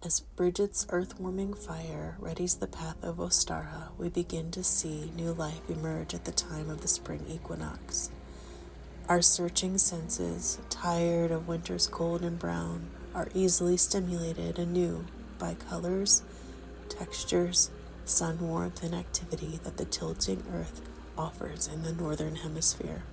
As Bridget's earth-warming fire readies the path of Ostara, we begin to see new life emerge at the time of the spring equinox. Our searching senses, tired of winter's cold and brown, are easily stimulated anew by colors, textures, sun warmth, and activity that the tilting earth offers in the northern hemisphere.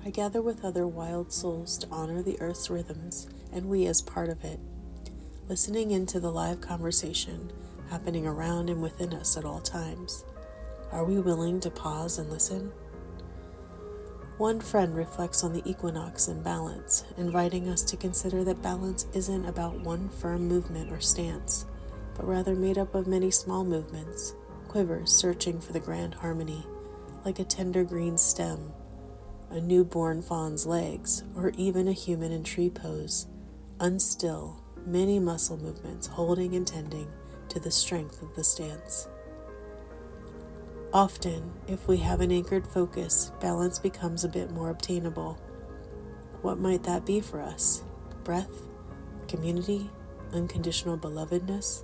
I gather with other wild souls to honor the earth's rhythms, and we as part of it, listening into the live conversation happening around and within us at all times. Are we willing to pause and listen? One friend reflects on the equinox and balance, inviting us to consider that balance isn't about one firm movement or stance, but rather made up of many small movements, quivers searching for the grand harmony, like a tender green stem, a newborn fawn's legs, or even a human in tree pose, unstill, many muscle movements holding and tending to the strength of the stance. Often, if we have an anchored focus, balance becomes a bit more obtainable. What might that be for us? Breath? Community? Unconditional belovedness?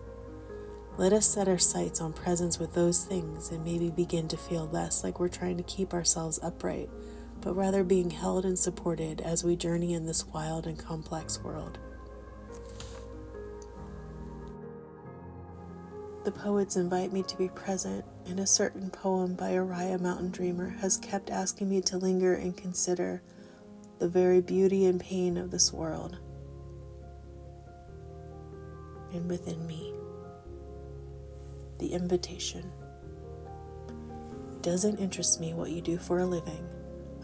Let us set our sights on presence with those things and maybe begin to feel less like we're trying to keep ourselves upright, but rather being held and supported as we journey in this wild and complex world. The poets invite me to be present, and a certain poem by Uriah Mountain Dreamer has kept asking me to linger and consider the very beauty and pain of this world and within me. The invitation. It doesn't interest me what you do for a living.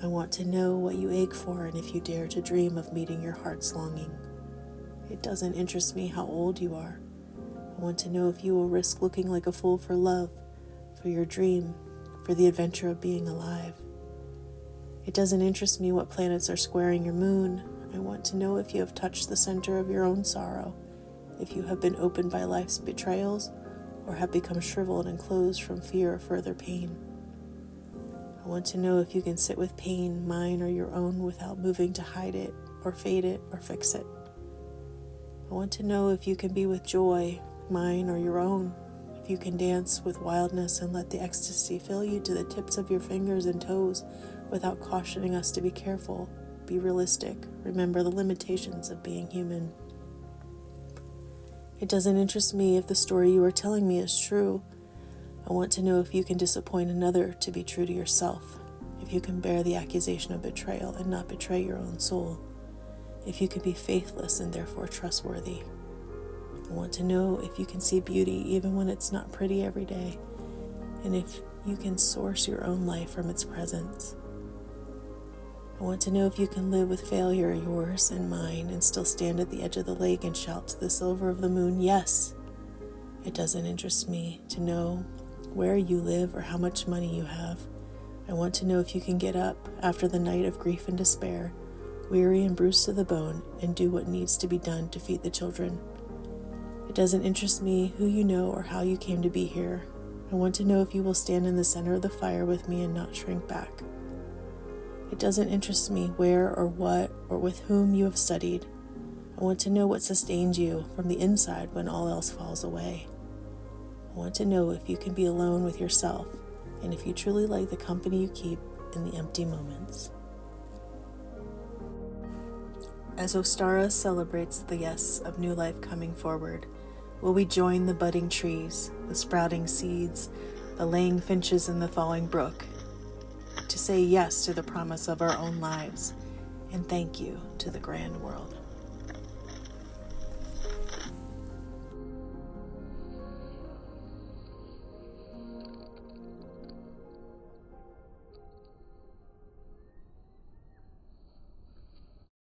I want to know what you ache for and if you dare to dream of meeting your heart's longing. It doesn't interest me how old you are. I want to know if you will risk looking like a fool for love, for your dream, for the adventure of being alive. It doesn't interest me what planets are squaring your moon. I want to know if you have touched the center of your own sorrow, if you have been opened by life's betrayals, or have become shriveled and closed from fear of further pain. I want to know if you can sit with pain, mine or your own, without moving to hide it, or fade it, or fix it. I want to know if you can be with joy, mine or your own, if you can dance with wildness and let the ecstasy fill you to the tips of your fingers and toes without cautioning us to be careful, be realistic, remember the limitations of being human. It doesn't interest me if the story you are telling me is true. I want to know if you can disappoint another to be true to yourself, if you can bear the accusation of betrayal and not betray your own soul, if you can be faithless and therefore trustworthy. I want to know if you can see beauty even when it's not pretty every day, and if you can source your own life from its presence. I want to know if you can live with failure, yours and mine, and still stand at the edge of the lake and shout to the silver of the moon, yes. It doesn't interest me to know where you live or how much money you have. I want to know if you can get up after the night of grief and despair, weary and bruised to the bone, and do what needs to be done to feed the children. It doesn't interest me who you know or how you came to be here. I want to know if you will stand in the center of the fire with me and not shrink back. It doesn't interest me where or what or with whom you have studied. I want to know what sustains you from the inside when all else falls away. I want to know if you can be alone with yourself and if you truly like the company you keep in the empty moments. As Ostara celebrates the yes of new life coming forward, will we join the budding trees, the sprouting seeds, the laying finches in the thawing brook, to say yes to the promise of our own lives and thank you to the grand world?